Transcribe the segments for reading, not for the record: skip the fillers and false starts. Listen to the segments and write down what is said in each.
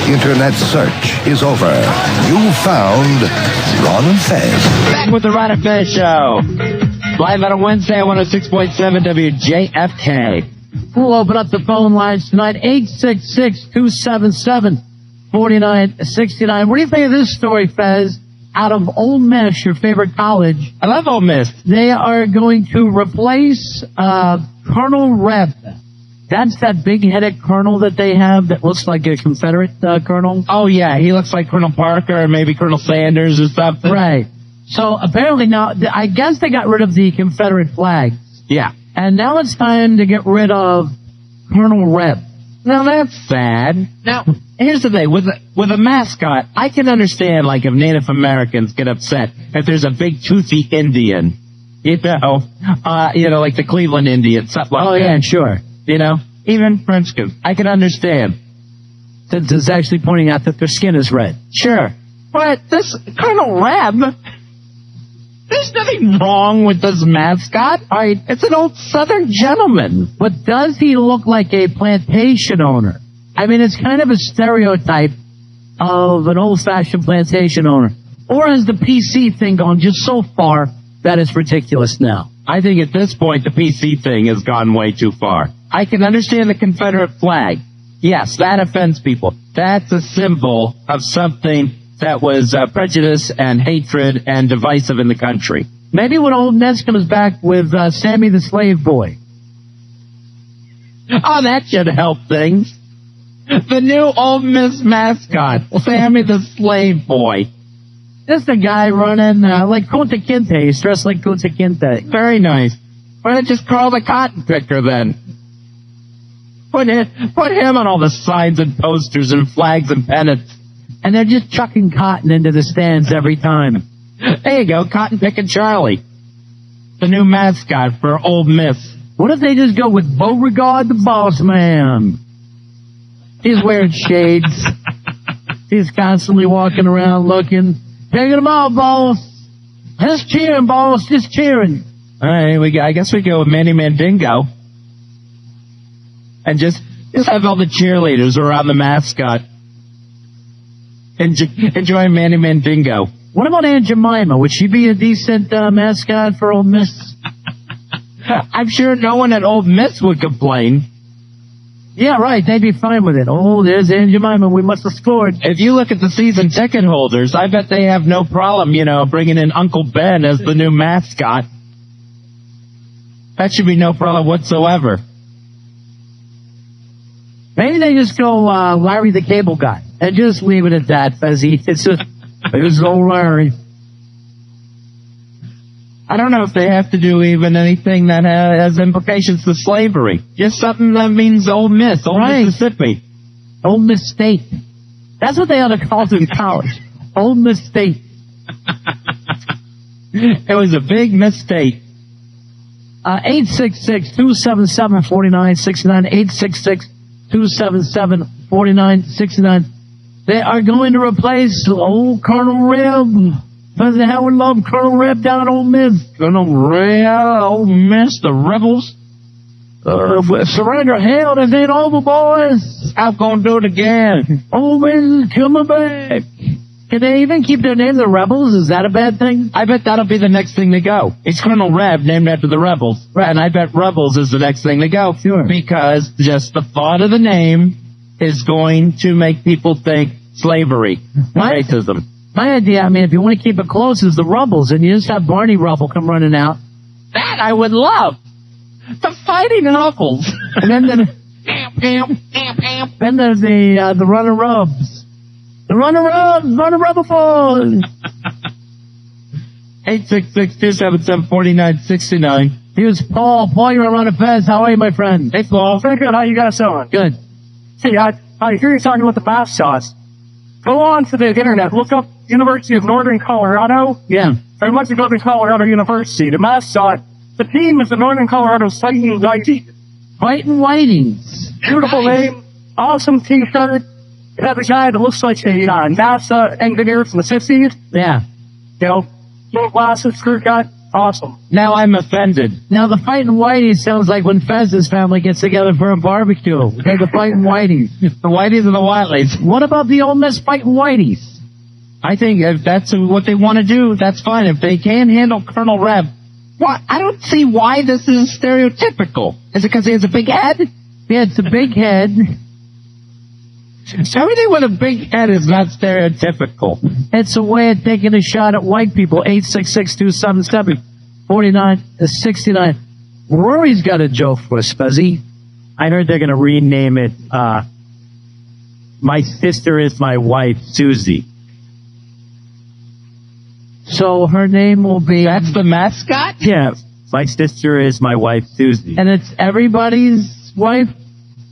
Internet search is over. You found Ron and Fez. Back with the Ron and Fez Show. Live on a Wednesday at 106.7 WJFK. We'll open up the phone lines tonight. 866-277-4969. What do you think of this story, Fez? Out of Ole Miss, your favorite college. I love Ole Miss. They are going to replace Colonel Reb. That's that big-headed colonel that they have that looks like a Confederate colonel. Oh, yeah. He looks like Colonel Parker or maybe Colonel Sanders or something. Right. So apparently now, I guess they got rid of the Confederate flag. Yeah. And now it's time to get rid of Colonel Reb. Now, that's sad. Now, here's the thing. With a mascot, I can understand, like, if Native Americans get upset if there's a big toothy Indian, like the Cleveland Indians, stuff like that. Oh, yeah, sure. Even Frenchkins. I can understand. Since it's actually pointing out that their skin is red. Sure. But this Colonel Reb, there's nothing wrong with this mascot. It's an old Southern gentleman. But does he look like a plantation owner? I mean, it's kind of a stereotype of an old-fashioned plantation owner. Or has the PC thing gone just so far that it's ridiculous now? I think at this point, the PC thing has gone way too far. I can understand the Confederate flag. Yes, that offends people. That's a symbol of something that was prejudice and hatred and divisive in the country. Maybe when Ole Miss comes back with Sammy the Slave Boy. Oh, that should help things. The new Ole Miss mascot, Sammy the Slave Boy. Just a guy running like Kunta Kinte. He's dressed like Kunta Kinte. Very nice. Why don't you just call the cotton picker then? Put him on all the signs and posters and flags and pennants. And they're just chucking cotton into the stands every time. There you go, Cotton Pickin' Charlie. The new mascot for Ole Miss. What if they just go with Beauregard the Boss Man? He's wearing shades. He's constantly walking around looking. Taking them all, boss. Just cheering, boss. Just cheering. All right, I guess we go with Manny Mandingo. And just have all the cheerleaders around the mascot. Enjoy Manny Mandingo. What about Aunt Jemima? Would she be a decent mascot for Ole Miss? I'm sure no one at Ole Miss would complain. Yeah, right. They'd be fine with it. Oh, there's Aunt Jemima. We must have scored. If you look at the season ticket holders, I bet they have no problem, bringing in Uncle Ben as the new mascot. That should be no problem whatsoever. Maybe they just go Larry the Cable Guy and just leave it at that, Fezzy. It's just old Larry. I don't know if they have to do even anything that has implications to slavery. Just something that means Ole Miss, Old Mississippi. Ole Miss State. That's what they ought to call it in college. Ole Miss State. It was a big mistake. 866-277-4969. 866-277-4969. They are going to replace old Colonel Reb. Because they would love Colonel Reb down at Ole Miss. Colonel Reb, Ole Miss, the rebels. Surrender hell, this ain't over, boys. I'm going to do it again. Ole Miss is coming back. Can they even keep their name the Rebels? Is that a bad thing? I bet that'll be the next thing to go. It's Colonel Reb named after the rebels. Right. And I bet Rebels is the next thing to go. Sure. Because just the thought of the name is going to make people think slavery, racism. My idea, if you want to keep it close, is the Rubbles, and you just have Barney Rubble come running out. That I would love. The Fighting Ruffles. And then then there's the Runner-Rubs. The Runner-Rubs, Runner-Rubble Falls. 866-277-4969. Here's Paul. Paul, you're on a Fez. How are you, my friend? Hey, Paul. Very good. How you guys doing? Good. See, I hear you're talking about the mascots. Go on to the internet. Look up University of Northern Colorado. Yeah. Very much Northern Colorado University. The mascot, the team is the Northern Colorado Fighting Whitings. Fighting Whitings. Beautiful name. Awesome t-shirt. It has a guy that looks like a NASA engineer from the 50s. Yeah. Little glasses, skirt guy. Awesome. Now I'm offended. Now, the Fighting Whiteys sounds like when Fez's family gets together for a barbecue. They're the Fighting Whiteys. The Whiteys and the Whatleys. What about the Ole Miss Fighting Whiteys? I think if that's what they want to do, that's fine. If they can handle Colonel Rev, what? I don't see why this is stereotypical. Is it because he has a big head? Yeah, it's a big head. Everything with a big head is not stereotypical. It's a way of taking a shot at white people. 866-277-4969. Rory's got a joke for us, Fuzzy. I heard they're going to rename it, My Sister Is My Wife, Susie. So her name will be... That's the mascot? Yeah, My Sister Is My Wife, Susie. And it's everybody's wife?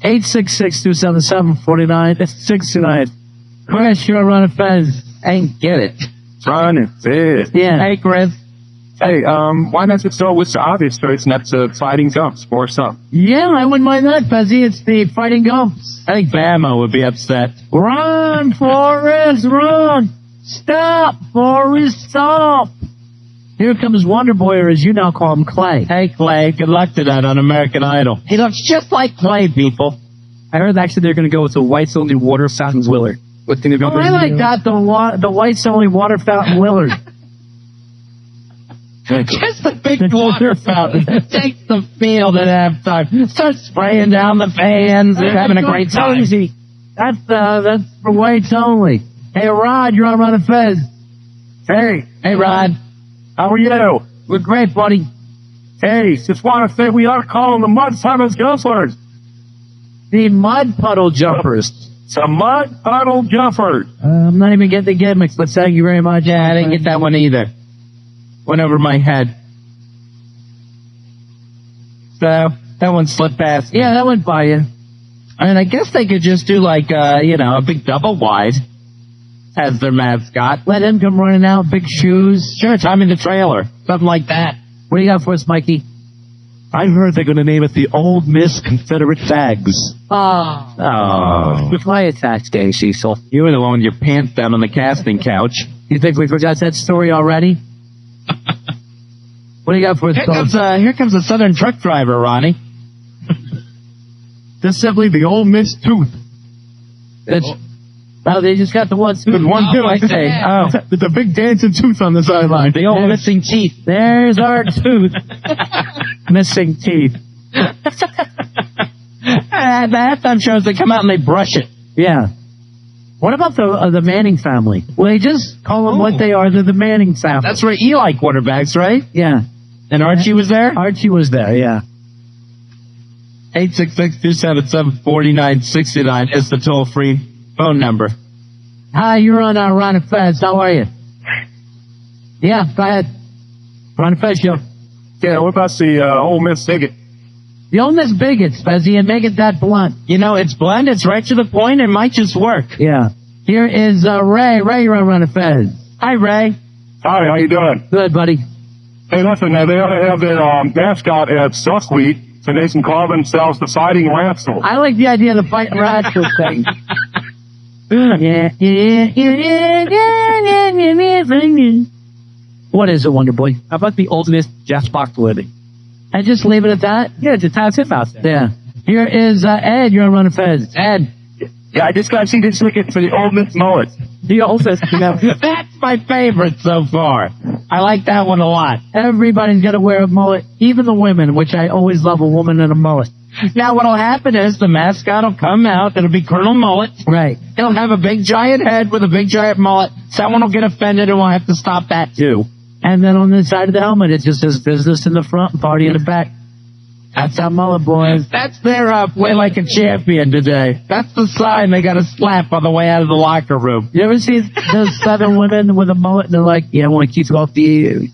866-277-4969. Chris, you're Ron and Fez. Ain't get it. Ron and Fizz. Yeah. Hey, Chris. Hey, why not just start with the obvious choice, and that's Fighting Gumps or something? Yeah, I wouldn't mind that, Fezzy. It's the Fighting Gumps. I think Bama would be upset. Run, Forrest, run! Stop, Forrest, stop! Here comes Wonder Boy, or as you now call him, Clay. Hey, Clay, good luck tonight on American Idol. He looks just like Clay, people. I heard actually they're going to go with the whites only water fountain Willard. What thing Oh, I like that, the whites only water fountain Willard. Just a big water fountain. Takes the field at halftime. Starts spraying down the fans. They're having a great time. That's for whites only. Hey, Rod, you're on Ron and Fez. Hey, Hey, Rod. how are you? We're great, buddy. Hey, just want to say we are calling the Mud Puddle Jumpers. The mud puddle jumpers. The Mud Puddle Jumpers. I'm not even getting the gimmicks, but thank you very much. Yeah, I didn't get that one either. Went over my head. So, that one slipped past me. Yeah, that went by you. I mean, I guess they could just do like, a big double wide as their mascot. Let him come running out, big shoes. Sure, Tommy the Trailer. Something like that. What do you got for us, Mikey? I heard they're going to name it the Old Miss Confederate Fags. Oh. With my attacks, Dave Cecil. You were the one with your pants down on the casting couch. You think we forgot that story already? What do you got for us, folks? Here comes a Southern truck driver, Ronnie. Just simply the Old Miss Tooth. Oh, they just got the one tooth. One, two, I say. Oh. With the big dancing tooth on the sideline. The old missing teeth. There's our tooth. Missing teeth. The halftime shows, they come out and they brush it. Yeah. What about the Manning family? Well, they just call them what they are. They're the Manning family. That's where Eli quarterbacks, right? Yeah. And Archie was there? Archie was there, yeah. 866-277-4969 is the toll-free phone number. Hi, you're on Ron and Fez. How are you? Yeah, go ahead. Ron and Fez show. Yeah, what about the Ole Miss Bigot? The Ole Miss bigots, Fezzy, and make it that blunt. You know, it's blunt, it's right to the point, it might just work. Yeah. Here is Ray. Ray, you're on Ron and Fez. Hi, Ray. Hi, how you doing? Good, buddy. Hey, listen, now they ought to have their mascot at Suckweed so they can call themselves the Fighting Rascals. I like the idea of the fighting rascal thing. What is it, Wonder Boy? How about the Old Miss Jeff Foxworthy? And just leave it at that? Yeah, just have him out there. Yeah. Here is Ed. You're on Run and Fez. Ed. Yeah, I just got to see this ticket for the Ole Miss Mullet. The Ole Miss. That's my favorite so far. I like that one a lot. Everybody's got to wear a mullet, even the women, which I always love a woman in a mullet. Now, what'll happen is the mascot will come out. It'll be Colonel Mullet. Right. He'll have a big giant head with a big giant mullet. Someone will get offended and we'll have to stop that too. And then on the side of the helmet, it just says business in the front and party in the back. That's our mullet, boys. That's their play like a champion today. That's the sign they got to slap on the way out of the locker room. You ever see those Southern women with a mullet and they're like, yeah, I want to keep it off the ears.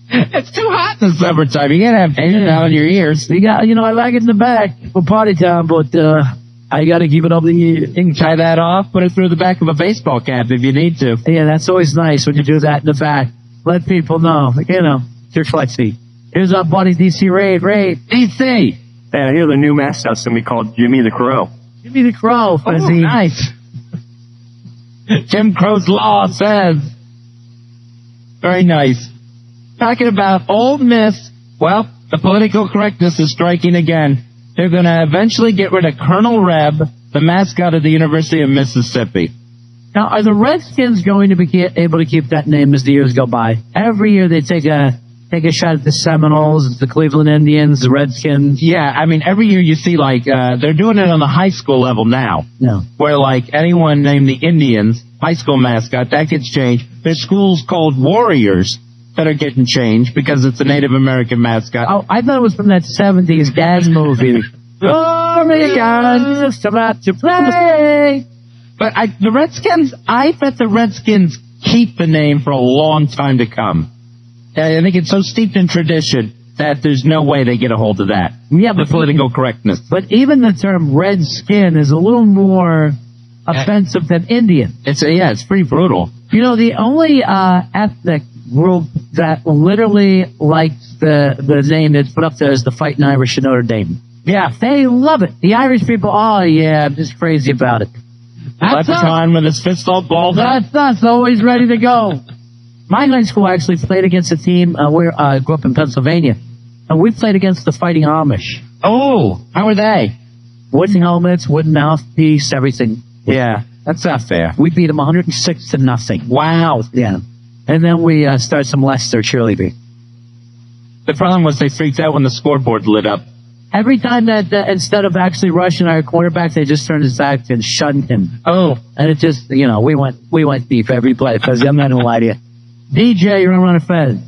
It's too hot in the summertime. You can't have hair out in your ears. You got, I like it in the back for party time, but I got to keep it up the ears. You can tie that off, put it through the back of a baseball cap if you need to. Yeah, that's always nice when you do that in the back. Let people know, Your flight seat. Here's our buddy DC Ray. DC. Hey, I hear the new mascot's going to be called Jimmy the Crow. Give me the crow, Fuzzy. Nice. Jim Crow's Law says. Very nice. Talking about Ole Miss. Well, the political correctness is striking again. They're going to eventually get rid of Colonel Reb, the mascot of the University of Mississippi. Now, are the Redskins going to be able to keep that name as the years go by? Every year they take a shot at the Seminoles, the Cleveland Indians, the Redskins. Yeah, I mean, every year you see, like, they're doing it on the high school level now. No. Where, like, anyone named the Indians, high school mascot, that gets changed. There's schools called Warriors that are getting changed because it's a Native American mascot. Oh, I thought it was from that 70s dad movie. Glory guns, about to play. But the Redskins, I bet the Redskins keep the name for a long time to come. I think it's so steeped in tradition that there's no way they get a hold of that. Yeah, the but political correctness. But even the term redskin is a little more offensive than Indian. It's pretty brutal. You know, the only ethnic group that literally likes the name that's put up there is the Fighting Irish in Notre Dame. Yeah. They love it. The Irish people, oh yeah, I'm just crazy about it. That's Leprechaun with his fist all balled up. That's us, always ready to go. My high school actually played against a team where I grew up in Pennsylvania, and we played against the Fighting Amish. Oh, how are they? Wooden helmets, wooden mouthpiece, everything. Yeah, that's not fair. We beat them 106-0. Wow. Yeah. And then we started some Leicester cheerleading. The problem was they freaked out when the scoreboard lit up. Every time that instead of actually rushing our quarterback, they just turned his back and shunned him. Oh. And it just, we went deep every play, because I'm not going to lie to you. DJ, you're on Run a Fed.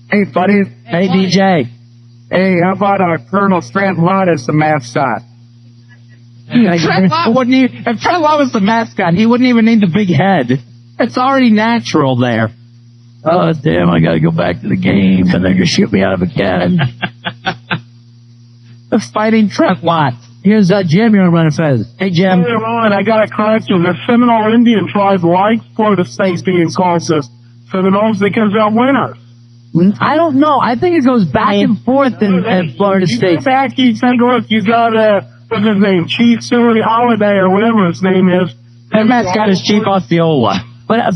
Hey, buddy. Hey, DJ. Hey, how about our Colonel Trent Lott as the mascot? Trent Lott wouldn't even, if Trent Lott was the mascot, he wouldn't even need the big head. It's already natural there. Oh, damn, I got to go back to the game, and they're going to shoot me out of a cannon. The Fighting Trent Lott. Here's Jim, you're on Run a Fed. Hey, Jim. Hey, Ron, I got a correction. The Seminole Indian tribe likes Florida State being called the Seminoles because they're winners. I don't know. I think it goes back and forth in Florida State. Back, you got, what's his name, Chief Silvery Holiday or whatever his name is. Their mascot is Chief Osceola. But I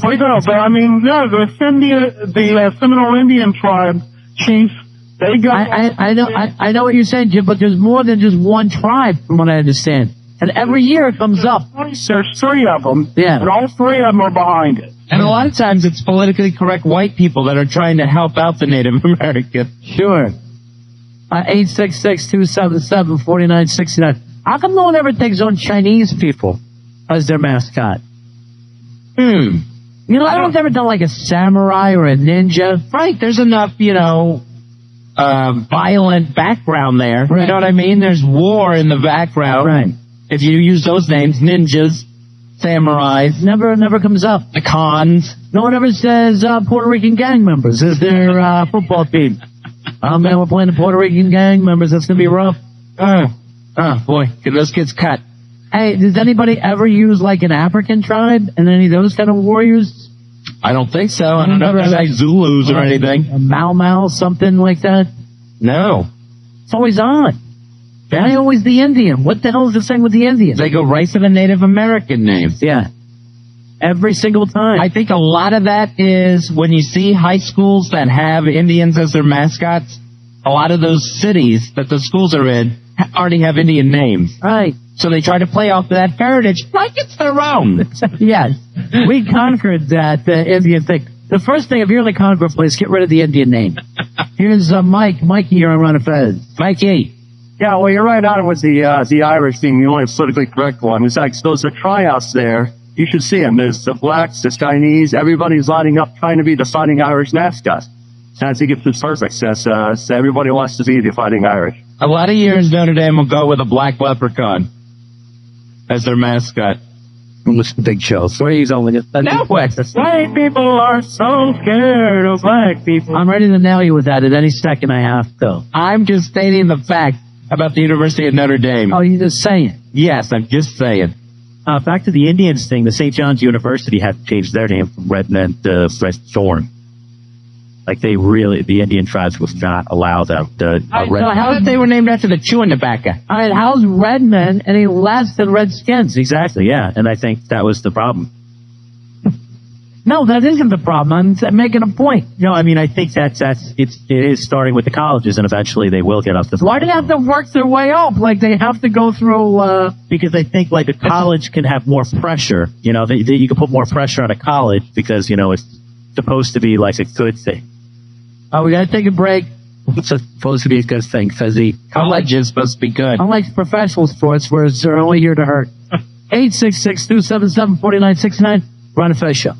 mean, no, the Seminole Indian tribe chief, they got... I know what you're saying, Jim, but there's more than just one tribe, from what I understand. And every year it comes up. There's three of them, Yeah. and all three of them are behind it. And a lot of times it's politically correct white people that are trying to help out the Native American. Sure. 866-277-4969. How come no one ever takes on Chinese people as their mascot? You know, I don't ever done like a samurai or a ninja. Right, there's enough, violent background there. Right. You know what I mean? There's war in the background. Right. If you use those names, ninjas, samurais, Never comes up. the Khans. No one ever says Puerto Rican gang members as their football team. Oh man, we're playing the Puerto Rican gang members. That's gonna be rough. Oh boy, get those kids cut. Hey, does anybody ever use like an African tribe and any of those kind of warriors? I don't think so. I don't know if there's like Zulus or anything. A Mau, something like that? No. It's always on. Why always the Indian? What the hell is the thing with the Indian? They go right for the Native American names. Yeah. Every single time. I think a lot of that is when you see high schools that have Indians as their mascots, a lot of those cities that the schools are in already have Indian names. Right. So they try to play off that heritage like it's their own. Yes. We conquered that Indian thing. The first thing, if you're in the conquer place, get rid of the Indian name. Here's Mikey here on Run a Fed. Mikey. Yeah, well, you're right on with the Irish being the only politically correct one. It's like, those are tryouts there. You should see them. There's the blacks, the Chinese, everybody's lining up trying to be the Fighting Irish mascot. So I think it's perfect. So everybody wants to be the Fighting Irish. A lot of years Notre Dame will go with a black leprechaun as their mascot. Listen to Big Show. So he's only just... No, what? White people are so scared of black people. I'm ready to nail you with that at any second I have to. I'm just stating the fact about the University of Notre Dame. Oh, you're just saying. Yes, I'm just saying. Back to the Indians thing, the St. John's University had to change their name from Redmond to Fresh Thorn. Like the Indian tribes would not allow them to... How did they were named after the chewing tobacco? All right, how's Redmen any less than Redskins? Exactly, yeah. And I think that was the problem. No, that isn't the problem. I'm making a point. No, I mean, I think it is starting with the colleges, and eventually they will get up to. Why do they have to work their way up? Like they have to go through, Because I think like a college can have more pressure. You know, you can put more pressure on a college because, you know, it's supposed to be like a good thing. oh, we gotta take a break. It's supposed to be a good thing, Fezzy. College is supposed to be good. Unlike professional sports, where they're only here to hurt. 866-277-4969. Ron and Fez Show.